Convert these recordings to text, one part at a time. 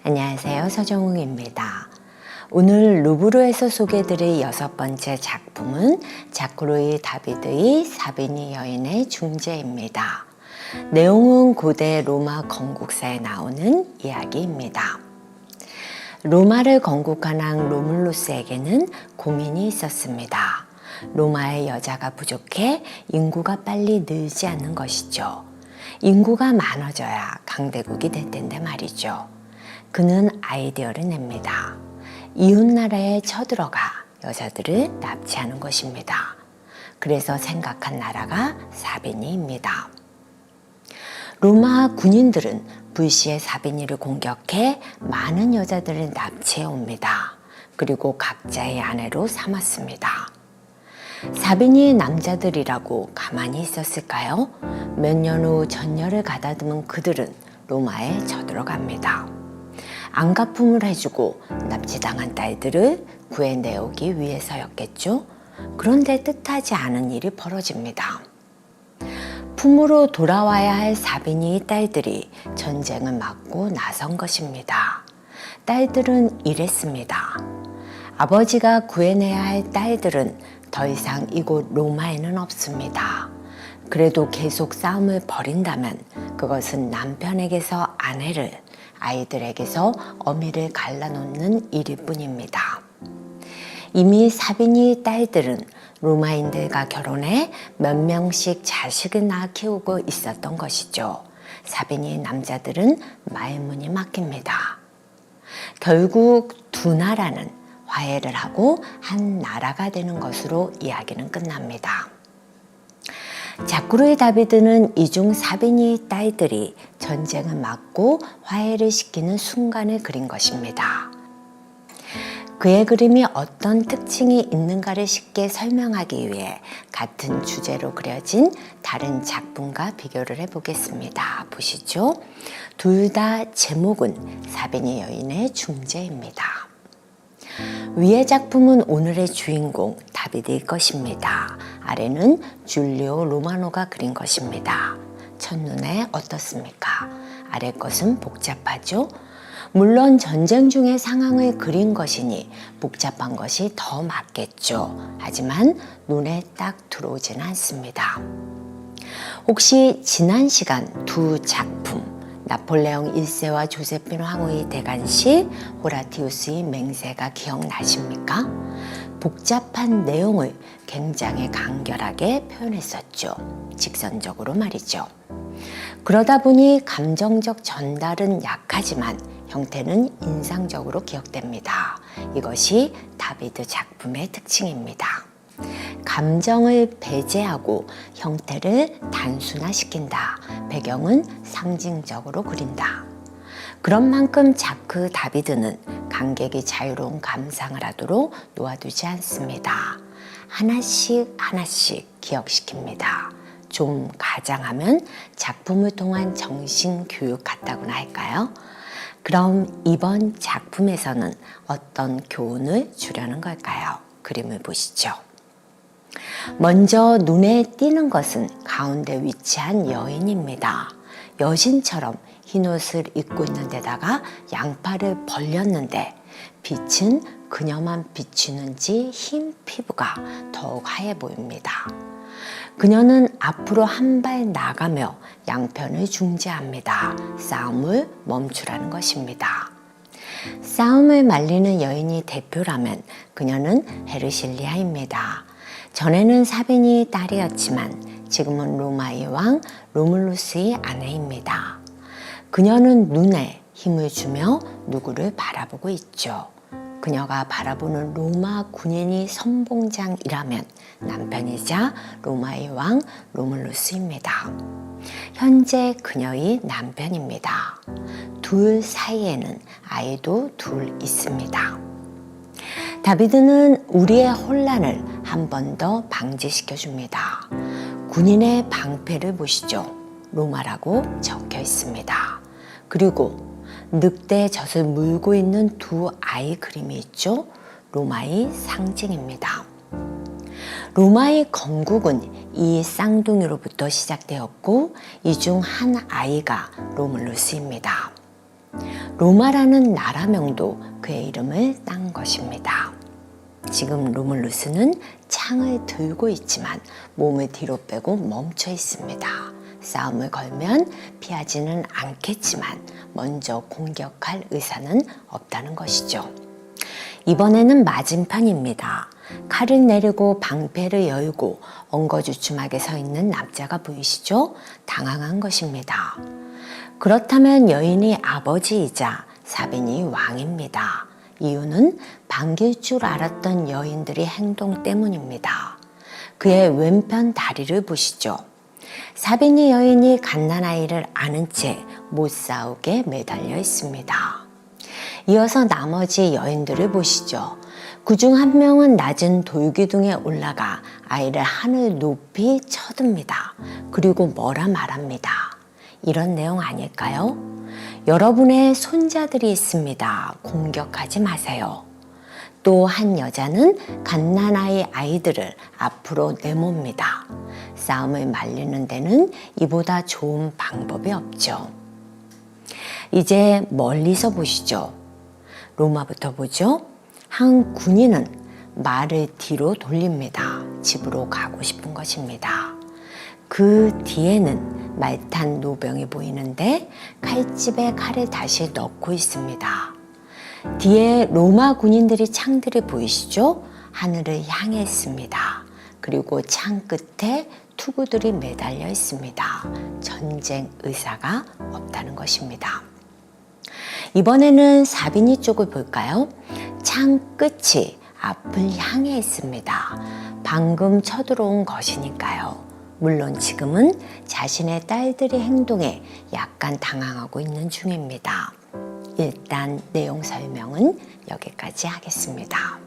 안녕하세요. 서정웅입니다. 오늘 루브르에서 소개해드릴 6번째 작품은 자크 루이 다비드의 사비니 여인의 중재입니다. 내용은 고대 로마 건국사에 나오는 이야기입니다. 로마를 건국한 왕 로물루스에게는 고민이 있었습니다. 로마의 여자가 부족해 인구가 빨리 늘지 않는 것이죠. 인구가 많아져야 강대국이 될 텐데 말이죠. 그는 아이디어를 냅니다. 이웃나라에 쳐들어가 여자들을 납치하는 것입니다. 그래서 생각한 나라가 사비니입니다. 로마 군인들은 불시에 사비니를 공격해 많은 여자들을 납치해 옵니다. 그리고 각자의 아내로 삼았습니다. 사비니의 남자들이라고 가만히 있었을까요? 몇 년 후 전열을 가다듬은 그들은 로마에 쳐들어갑니다. 안갚음을 해주고 납치당한 딸들을 구해내오기 위해서였겠죠? 그런데 뜻하지 않은 일이 벌어집니다. 품으로 돌아와야 할 사비니의 딸들이 전쟁을 막고 나선 것입니다. 딸들은 이랬습니다. 아버지가 구해내야 할 딸들은 더 이상 이곳 로마에는 없습니다. 그래도 계속 싸움을 벌인다면 그것은 남편에게서 아내를, 아이들에게서 어미를 갈라놓는 일일 뿐입니다. 이미 사비니 딸들은 로마인들과 결혼해 몇 명씩 자식을 낳아 키우고 있었던 것이죠. 사비니 남자들은 말문이 막힙니다. 결국 두 나라는 화해를 하고 한 나라가 되는 것으로 이야기는 끝납니다. 자크 루이 다비드는 이중 사비니 딸들이 전쟁을 막고 화해를 시키는 순간을 그린 것입니다. 그의 그림이 어떤 특징이 있는가를 쉽게 설명하기 위해 같은 주제로 그려진 다른 작품과 비교를 해보겠습니다. 보시죠. 둘 다 제목은 사비니 여인의 중재입니다. 위의 작품은 오늘의 주인공 다비드의 것입니다. 아래는 줄리오 로마노가 그린 것입니다. 첫눈에 어떻습니까? 아래 것은 복잡하죠? 물론 전쟁 중의 상황을 그린 것이니 복잡한 것이 더 맞겠죠. 하지만 눈에 딱 들어오지는 않습니다. 혹시 지난 시간 두 작품 나폴레옹 1세와 조세핀 황후의 대관식, 호라티우스의 맹세가 기억나십니까? 복잡한 내용을 굉장히 간결하게 표현했었죠. 직선적으로 말이죠. 그러다 보니 감정적 전달은 약하지만 형태는 인상적으로 기억됩니다. 이것이 다비드 작품의 특징입니다. 감정을 배제하고 형태를 단순화시킨다. 배경은 상징적으로 그린다. 그런 만큼 자크 다비드는 관객이 자유로운 감상을 하도록 놓아두지 않습니다. 하나씩 하나씩 기억시킵니다. 좀 가장하면 작품을 통한 정신교육 같다고나 할까요? 그럼 이번 작품에서는 어떤 교훈을 주려는 걸까요? 그림을 보시죠. 먼저 눈에 띄는 것은 가운데 위치한 여인입니다. 여신처럼 흰옷을 입고 있는 데다가 양팔을 벌렸는데 빛은 그녀만 비추는지 흰 피부가 더욱 하얘 보입니다. 그녀는 앞으로 한 발 나가며 양편을 중재합니다. 싸움을 멈추라는 것입니다. 싸움을 말리는 여인이 대표라면 그녀는 헤르실리아입니다. 전에는 사비니 딸이었지만 지금은 로마의 왕 로물루스의 아내입니다. 그녀는 눈에 힘을 주며 누구를 바라보고 있죠. 그녀가 바라보는 로마 군인이 선봉장이라면 남편이자 로마의 왕 로물루스입니다. 현재 그녀의 남편입니다. 둘 사이에는 아이도 둘 있습니다. 다비드는 우리의 혼란을 한 번 더 방지시켜 줍니다. 군인의 방패를 보시죠. 로마라고 적혀 있습니다. 그리고 늑대의 젖을 물고 있는 두 아이 그림이 있죠. 로마의 상징입니다. 로마의 건국은 이 쌍둥이로부터 시작되었고 이 중 한 아이가 로물루스입니다. 로마라는 나라명도 그의 이름을 딴 것입니다. 지금 로물루스는 창을 들고 있지만 몸을 뒤로 빼고 멈춰 있습니다. 싸움을 걸면 피하지는 않겠지만 먼저 공격할 의사는 없다는 것이죠. 이번에는 맞은편입니다. 칼을 내리고 방패를 열고 엉거주춤하게 서 있는 남자가 보이시죠? 당황한 것입니다. 그렇다면 여인이 아버지이자 사빈이 왕입니다. 이유는 반길 줄 알았던 여인들의 행동 때문입니다. 그의 왼편 다리를 보시죠. 사빈이 여인이 갓난아이를 안은 채 못 싸우게 매달려 있습니다. 이어서 나머지 여인들을 보시죠. 그중 한 명은 낮은 돌기둥에 올라가 아이를 하늘 높이 쳐듭니다. 그리고 뭐라 말합니다. 이런 내용 아닐까요? 여러분의 손자들이 있습니다. 공격하지 마세요. 또 한 여자는 갓난아이 아이들을 앞으로 내몹니다. 싸움을 말리는 데는 이보다 좋은 방법이 없죠. 이제 멀리서 보시죠. 로마부터 보죠. 한 군인은 말을 뒤로 돌립니다. 집으로 가고 싶은 것입니다. 그 뒤에는 말탄 노병이 보이는데 칼집에 칼을 다시 넣고 있습니다. 뒤에 로마 군인들이 창들이 보이시죠? 하늘을 향해 있습니다. 그리고 창 끝에 투구들이 매달려 있습니다. 전쟁 의사가 없다는 것입니다. 이번에는 사비니 쪽을 볼까요? 창 끝이 앞을 향해 있습니다. 방금 쳐들어온 것이니까요. 물론 지금은 자신의 딸들의 행동에 약간 당황하고 있는 중입니다. 일단 내용 설명은 여기까지 하겠습니다.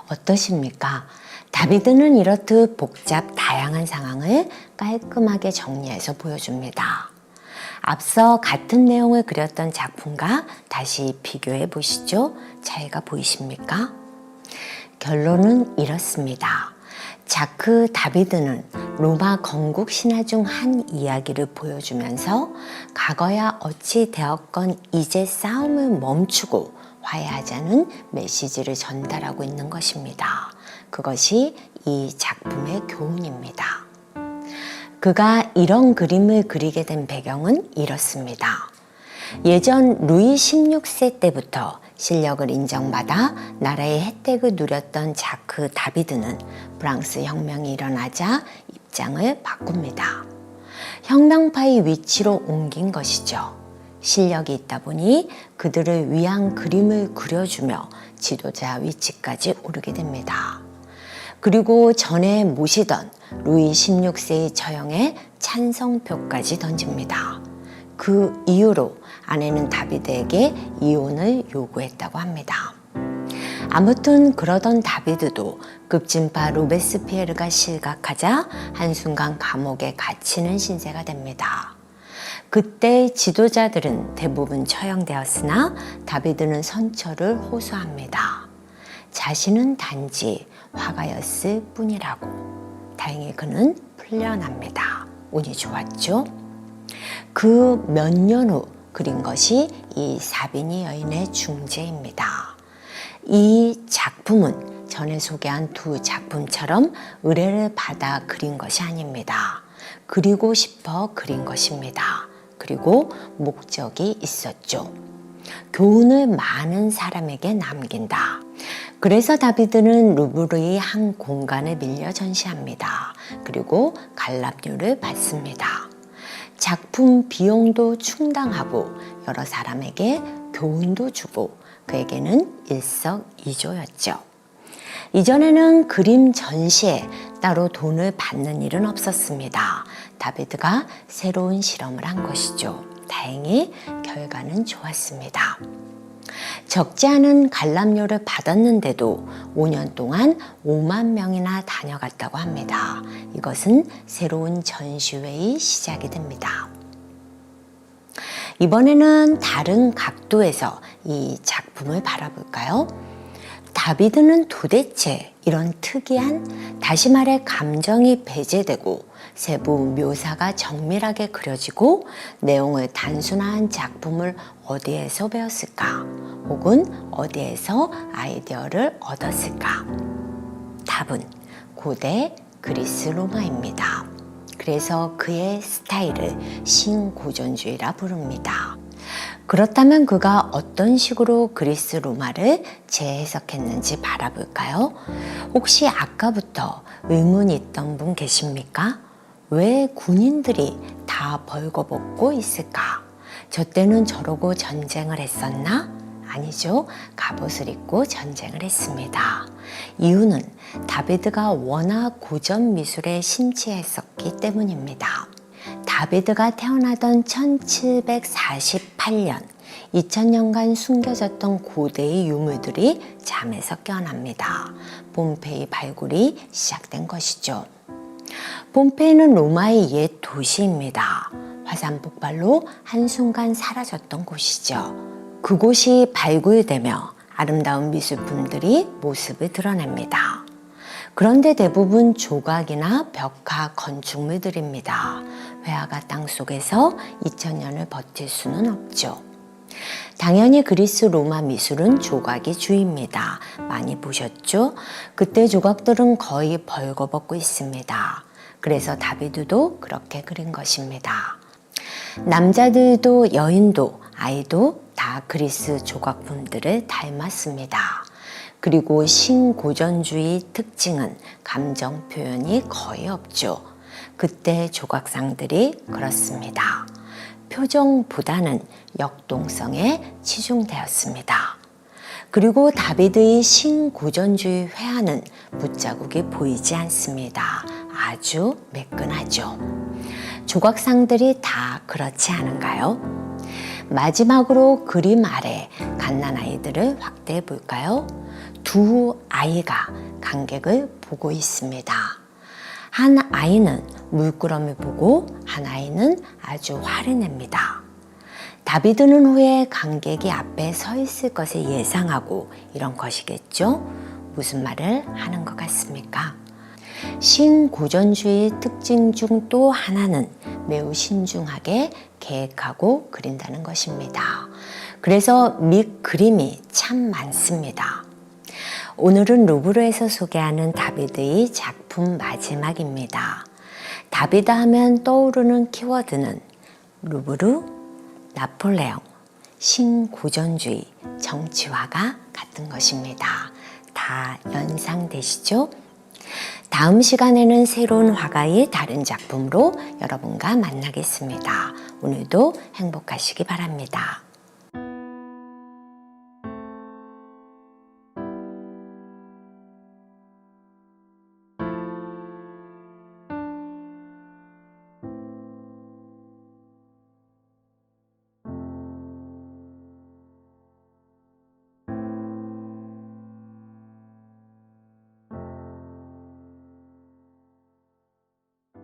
어떠십니까? 다비드는 이렇듯 복잡 다양한 상황을 깔끔하게 정리해서 보여줍니다. 앞서 같은 내용을 그렸던 작품과 다시 비교해 보시죠. 차이가 보이십니까? 결론은 이렇습니다. 자크 다비드는 로마 건국 신화 중 한 이야기를 보여주면서 과거야 어찌 되었건 이제 싸움을 멈추고 화해하자는 메시지를 전달하고 있는 것입니다. 그것이 이 작품의 교훈입니다. 그가 이런 그림을 그리게 된 배경은 이렇습니다. 예전 루이 16세 때부터 실력을 인정받아 나라의 혜택을 누렸던 자크 다비드는 프랑스 혁명이 일어나자 입장을 바꿉니다. 혁명파의 위치로 옮긴 것이죠. 실력이 있다 보니 그들을 위한 그림을 그려주며 지도자 위치까지 오르게 됩니다. 그리고 전에 모시던 루이 16세의 처형에 찬성표까지 던집니다. 그 이후로 아내는 다비드에게 이혼을 요구했다고 합니다. 아무튼 그러던 다비드도 급진파 로베스피에르가 실각하자 한순간 감옥에 갇히는 신세가 됩니다. 그때 지도자들은 대부분 처형되었으나 다비드는 선처를 호소합니다. 자신은 단지 화가였을 뿐이라고. 다행히 그는 풀려납니다. 운이 좋았죠? 그 몇 년 후 그린 것이 이 사비니 여인의 중재입니다. 이 작품은 전에 소개한 두 작품처럼 의뢰를 받아 그린 것이 아닙니다. 그리고 싶어 그린 것입니다. 그리고 목적이 있었죠. 교훈을 많은 사람에게 남긴다. 그래서 다비드는 루브르의 한 공간에 밀려 전시합니다. 그리고 관람료를 받습니다. 작품 비용도 충당하고 여러 사람에게 교훈도 주고 그에게는 일석이조였죠. 이전에는 그림 전시에 따로 돈을 받는 일은 없었습니다. 다비드가 새로운 실험을 한 것이죠. 다행히 결과는 좋았습니다. 적지 않은 관람료를 받았는데도 5년 동안 5만 명이나 다녀갔다고 합니다. 이것은 새로운 전시회의 시작이 됩니다. 이번에는 다른 각도에서 이 작품을 바라볼까요? 다비드는 도대체 이런 특이한, 다시 말해 감정이 배제되고 세부 묘사가 정밀하게 그려지고 내용의 단순한 작품을 어디에서 배웠을까? 혹은 어디에서 아이디어를 얻었을까? 답은 고대 그리스 로마입니다. 그래서 그의 스타일을 신고전주의라 부릅니다. 그렇다면 그가 어떤 식으로 그리스 로마를 재해석했는지 바라볼까요? 혹시 아까부터 의문이 있던 분 계십니까? 왜 군인들이 다 벌거벗고 있을까? 저 때는 저러고 전쟁을 했었나? 아니죠. 갑옷을 입고 전쟁을 했습니다. 이유는 다비드가 워낙 고전 미술에 심취했었기 때문입니다. 다비드가 태어나던 1748년, 2000년간 숨겨졌던 고대의 유물들이 잠에서 깨어납니다. 폼페이 발굴이 시작된 것이죠. 폼페이는 로마의 옛 도시입니다. 화산 폭발로 한순간 사라졌던 곳이죠. 그곳이 발굴되며 아름다운 미술품들이 모습을 드러냅니다. 그런데 대부분 조각이나 벽화 건축물들입니다. 회화가 땅속에서 2000년을 버틸 수는 없죠. 당연히 그리스 로마 미술은 조각이 주입니다. 많이 보셨죠? 그때 조각들은 거의 벌거벗고 있습니다. 그래서 다비드도 그렇게 그린 것입니다. 남자들도 여인도 아이도 다 그리스 조각품들을 닮았습니다. 그리고 신고전주의 특징은 감정 표현이 거의 없죠. 그때 조각상들이 그렇습니다. 표정보다는 역동성에 치중되었습니다. 그리고 다비드의 신고전주의 회화는 붓자국이 보이지 않습니다. 아주 매끈하죠. 조각상들이 다 그렇지 않은가요? 마지막으로 그림 아래 갓난아이들을 확대해 볼까요? 두 아이가 관객을 보고 있습니다. 한 아이는 물끄러미 보고 한 아이는 아주 화를 냅니다. 다비드는 후에 관객이 앞에 서 있을 것을 예상하고 이런 것이겠죠? 무슨 말을 하는 것 같습니까? 신고전주의 특징 중 또 하나는 매우 신중하게 계획하고 그린다는 것입니다. 그래서 밑그림이 참 많습니다. 오늘은 루브르에서 소개하는 다비드의 작품 마지막입니다. 다비드 하면 떠오르는 키워드는 루브르, 나폴레옹, 신고전주의, 정치화가 같은 것입니다. 다 연상되시죠? 다음 시간에는 새로운 화가의 다른 작품으로 여러분과 만나겠습니다. 오늘도 행복하시기 바랍니다.